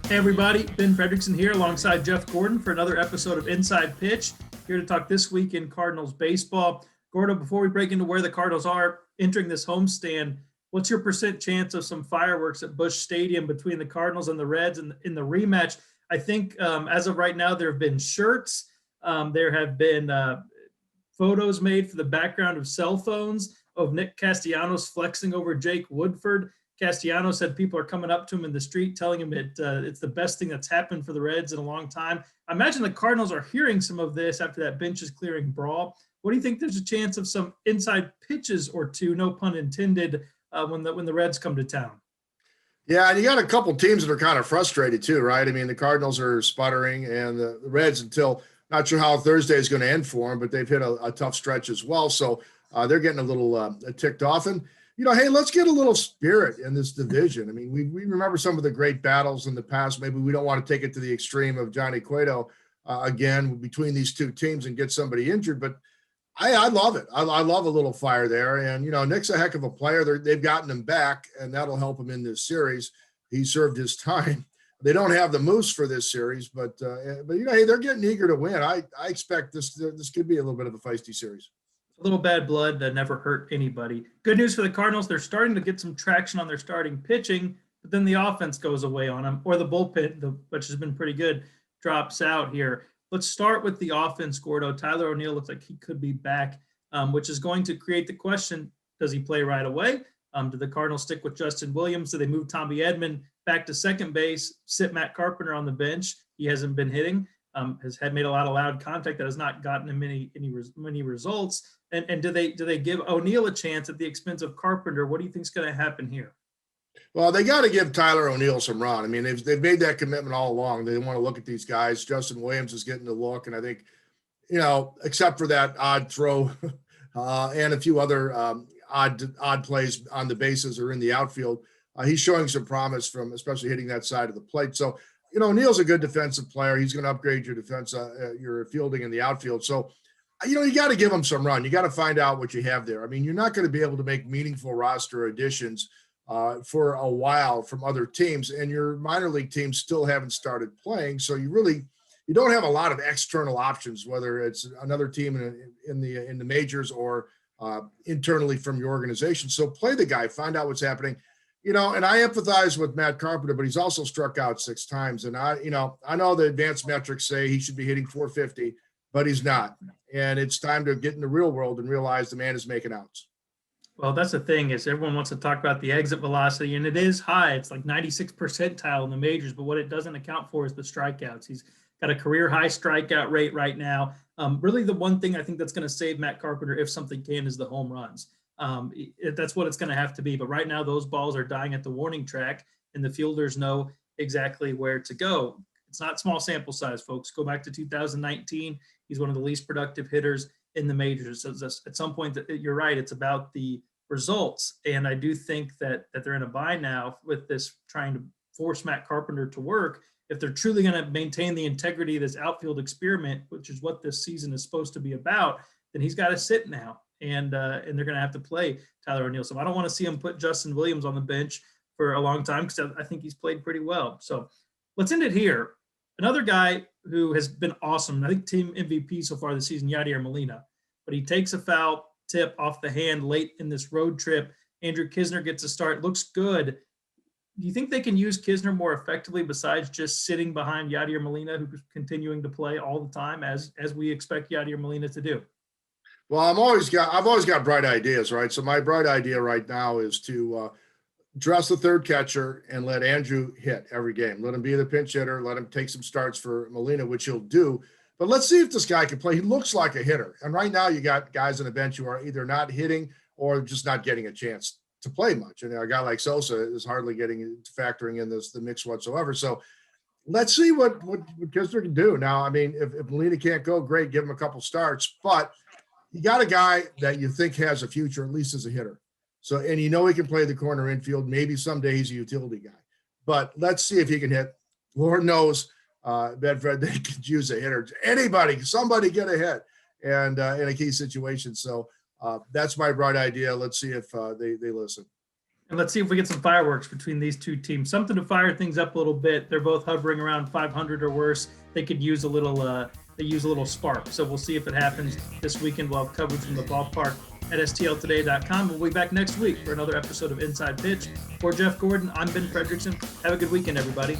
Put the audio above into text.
Hey everybody, Ben Frederickson here alongside Jeff Gordon for another episode of Inside Pitch. Here to talk this week in Cardinals baseball. Gordon, before we break into where the Cardinals are entering this homestand, what's your percent chance of some fireworks at Busch Stadium between the Cardinals and the Reds in the rematch? I think as of right now, there have been shirts. There have been photos made for the background of cell phones of Nick Castellanos flexing over Jake Woodford. Castellanos said people are coming up to him in the street telling him it's the best thing that's happened for the Reds in a long time. I imagine the Cardinals are hearing some of this after that benches clearing brawl. What do you think there's a chance of some inside pitches or two, no pun intended, when the Reds come to town? Yeah, and you got a couple teams that are kind of frustrated too, right? I mean, the Cardinals are sputtering, and the Reds, until not sure how Thursday is going to end for them, but they've hit a tough stretch as well. So they're getting a little ticked off. And hey, let's get a little spirit in this division. I mean, we remember some of the great battles in the past. Maybe we don't want to take it to the extreme of Johnny Cueto again between these two teams and get somebody injured. But I love it. I love a little fire there. And, Nick's a heck of a player. They've gotten him back, and that'll help him in this series. He served his time. They don't have the moose for this series, but hey, they're getting eager to win. I expect this could be a little bit of a feisty series. A little bad blood that never hurt anybody. Good news for the Cardinals. They're starting to get some traction on their starting pitching, but then the offense goes away on them, or the bullpen, which has been pretty good, drops out here. Let's start with the offense, Gordo. Tyler O'Neill looks like he could be back, which is going to create the question, does he play right away? Do the Cardinals stick with Justin Williams? Do they move Tommy Edman back to second base, sit Matt Carpenter on the bench? He hasn't been hitting. Has made a lot of loud contact that has not gotten him many results. And do they give O'Neill a chance at the expense of Carpenter? What do you think is going to happen here? Well, they got to give Tyler O'Neill some run. I mean, they've made that commitment all along. They want to look at these guys. Justin Williams is getting the look, and I think, except for that odd throw and a few other odd plays on the bases or in the outfield, he's showing some promise from especially hitting that side of the plate. So, O'Neill's a good defensive player. He's going to upgrade your defense, your fielding in the outfield. So, you got to give him some run. You got to find out what you have there. I mean, you're not going to be able to make meaningful roster additions for a while from other teams, and your minor league teams still haven't started playing. So you don't have a lot of external options, whether it's another team in the majors or internally from your organization. So play the guy, find out what's happening. And I empathize with Matt Carpenter, but he's also struck out 6 times. And I know the advanced metrics say he should be hitting 450, but he's not. And it's time to get in the real world and realize the man is making outs. Well, that's the thing is everyone wants to talk about the exit velocity, and it is high. It's like 96th percentile in the majors, but what it doesn't account for is the strikeouts. He's got a career high strikeout rate right now. Really the one thing I think that's going to save Matt Carpenter, if something can, is the home runs. That's what it's going to have to be. But right now those balls are dying at the warning track, and the fielders know exactly where to go. It's not small sample size, folks. Go back to 2019. He's one of the least productive hitters in the majors. So at some point, you're right. It's about the results. And I do think that they're in a bind now with this trying to force Matt Carpenter to work. If they're truly going to maintain the integrity of this outfield experiment, which is what this season is supposed to be about, then he's got to sit now. And they're going to have to play Tyler O'Neill. So I don't want to see him put Justin Williams on the bench for a long time because I think he's played pretty well. So let's end it here. Another guy who has been awesome, I think team MVP so far this season, Yadier Molina, but he takes a foul tip off the hand late in this road trip. Andrew Knizner gets a start, looks good. Do you think they can use Knizner more effectively besides just sitting behind Yadier Molina, who's continuing to play all the time as we expect Yadier Molina to do? Well, I've always got bright ideas, right? So my bright idea right now is to dress the third catcher and let Andrew hit every game. Let him be the pinch hitter. Let him take some starts for Molina, which he'll do. But let's see if this guy can play. He looks like a hitter. And right now you got guys on the bench who are either not hitting or just not getting a chance to play much. And a guy like Sosa is hardly factoring in the mix whatsoever. So let's see what Knizner can do. Now, I mean, if Molina can't go, great, give him a couple starts. But you got a guy that you think has a future, at least as a hitter. So, and he can play the corner infield. Maybe someday he's a utility guy. But let's see if he can hit. Lord knows, Bedford, they could use a hitter. Somebody get a hit, and in a key situation. So that's my bright idea. Let's see if they listen. And let's see if we get some fireworks between these two teams. Something to fire things up a little bit. They're both hovering around 500 or worse. They could use a little. They use a little spark. So we'll see if it happens this weekend. We'll have coverage from the ballpark at stltoday.com. We'll be back next week for another episode of Inside Pitch. For Jeff Gordon, I'm Ben Frederickson. Have a good weekend, everybody.